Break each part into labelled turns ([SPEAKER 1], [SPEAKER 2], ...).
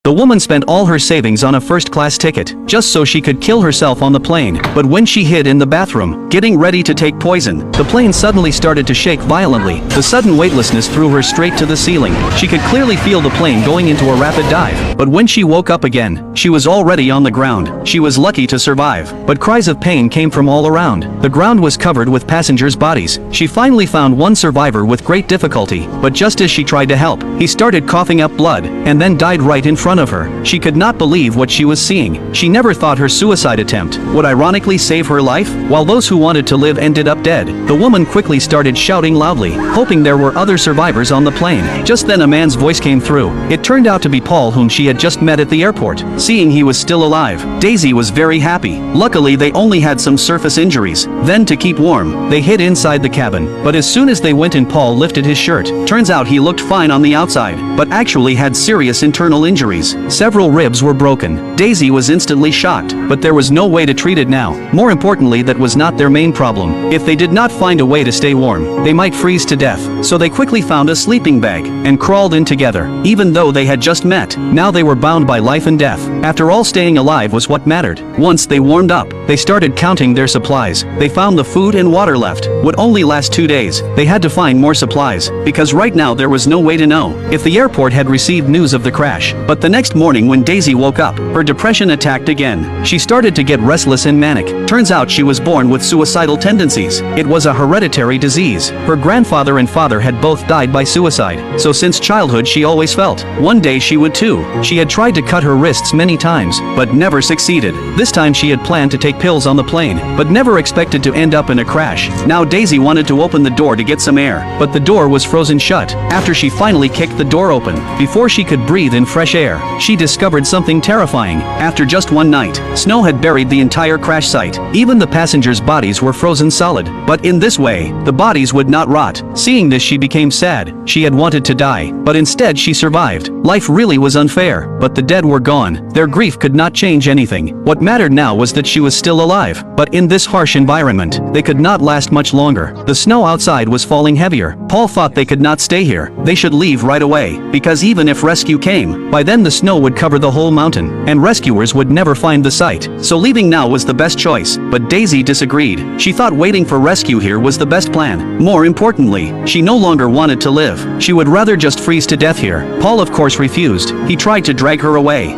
[SPEAKER 1] The woman spent all her savings on a first-class ticket, just so she could kill herself on the plane. But when she hid in the bathroom, getting ready to take poison, the plane suddenly started to shake violently. The sudden weightlessness threw her straight to the ceiling. She could clearly feel the plane going into a rapid dive. But when she woke up again, she was already on the ground. She was lucky to survive. But cries of pain came from all around. The ground was covered with passengers' bodies. She finally found one survivor with great difficulty. But just as she tried to help, he started coughing up blood, and then died right in front of her. She could not believe what she was seeing. She never thought her suicide attempt would ironically save her life. While those who wanted to live ended up dead, the woman quickly started shouting loudly, hoping there were other survivors on the plane. Just then a man's voice came through. It turned out to be Paul, whom she had just met at the airport. Seeing he was still alive, Daisy was very happy. Luckily they only had some surface injuries. Then to keep warm, they hid inside the cabin. But as soon as they went in, Paul lifted his shirt. Turns out he looked fine on the outside, but actually had serious internal injuries. Several ribs were broken. Daisy was instantly shocked, but there was no way to treat it now. More importantly, that was not their main problem. If they did not find a way to stay warm, they might freeze to death. So they quickly found a sleeping bag and crawled in together. Even though they had just met, now they were bound by life and death. After all, staying alive was what mattered. Once they warmed up, they started counting their supplies. They found the food and water left would only last 2 days. They had to find more supplies, because right now there was no way to know if the airport had received news of the crash. But the next morning when Daisy woke up, her depression attacked again. She started to get restless and manic. Turns out she was born with suicidal tendencies. It was a hereditary disease. Her grandfather and father had both died by suicide, so since childhood she always felt one day she would too. She had tried to cut her wrists many times, but never succeeded. This time she had planned to take pills on the plane, but never expected to end up in a crash. Now Daisy wanted to open the door to get some air, but the door was frozen shut. After she finally kicked the door open, before she could breathe in fresh air, she discovered something terrifying. After just one night, snow had buried the entire crash site. Even the passengers' bodies were frozen solid. But in this way, the bodies would not rot. Seeing this, she became sad. She had wanted to die, but instead she survived. Life really was unfair, but the dead were gone. Their grief could not change anything. What mattered now was that she was still alive. But in this harsh environment, they could not last much longer. The snow outside was falling heavier. Paul thought they could not stay here. They should leave right away, because even if rescue came, by then the snow would cover the whole mountain, and rescuers would never find the site. So leaving now was the best choice. But Daisy disagreed. She thought waiting for rescue here was the best plan. More importantly, she no longer wanted to live. She would rather just freeze to death here. Paul of course refused. He tried to drag her away.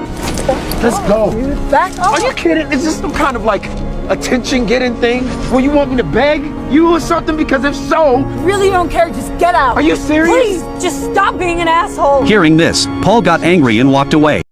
[SPEAKER 2] Let's go.
[SPEAKER 3] Back up.
[SPEAKER 2] Are you kidding? Is this some kind of like attention-getting thing? Where you want me to beg you or something? Because if so...
[SPEAKER 3] Really don't care, just get out.
[SPEAKER 2] Are you serious?
[SPEAKER 3] Please, just stop being an asshole.
[SPEAKER 1] Hearing this, Paul got angry and walked away.